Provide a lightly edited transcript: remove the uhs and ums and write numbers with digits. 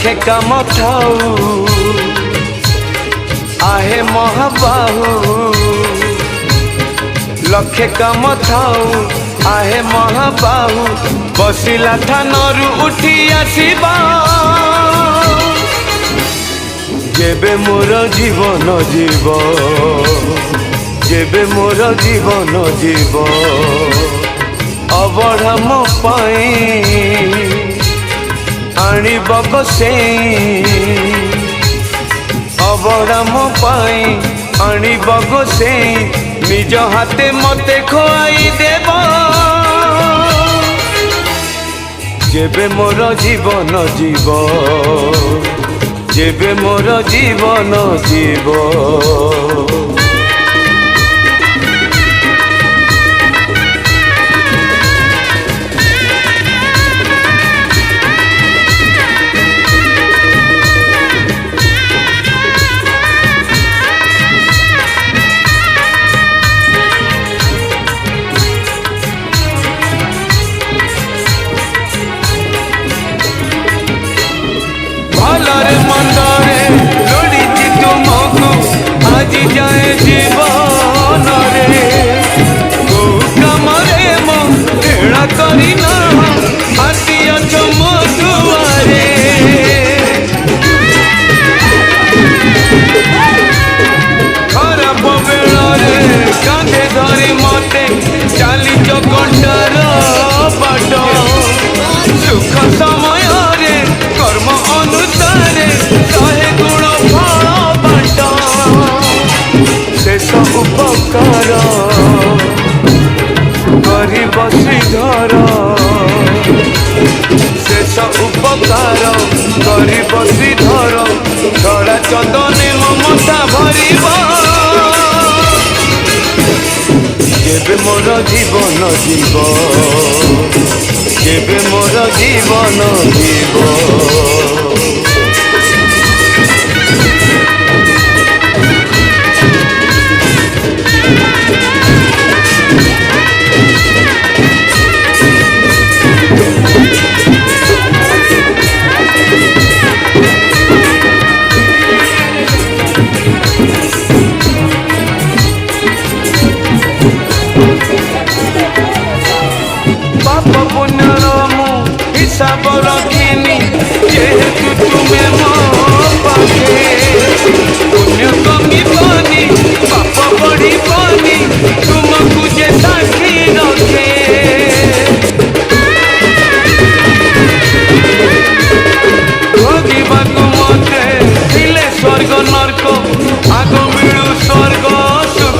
लखे काम थाऊ आहे महाबाहू लखे काम थाऊ आहे महाबाहू बसिला थानरू उठी आसीबा जेबे मोर जीवन जीव जेबे मोर जीवन जीव अबढ़ा मो पाई आणिब गोसेई अबढ़ा मो पाई आणिब गोसेई निज हाथे मते खुआई देब जेबे मोर जीवन जीव जेबे मोर जीवन जीव भलरे मंदरे लोड़ी तुमको आज जाए जीवन रे तू कमरे मो एड़ा करी ना आतिया चमो दुआरे खराब बेलारे कांधे धरी मते चाली चकंडार बाट सुख समय रे कर्म अनुसारे कहे गुण फल बाट शेष उपकार गरीब श्रीधर शेष उपकार गरीब श्रीधर धरा चंदने ममता भरिब जेबे मोर जीवन जीव जेबे मोर जीवन जीव।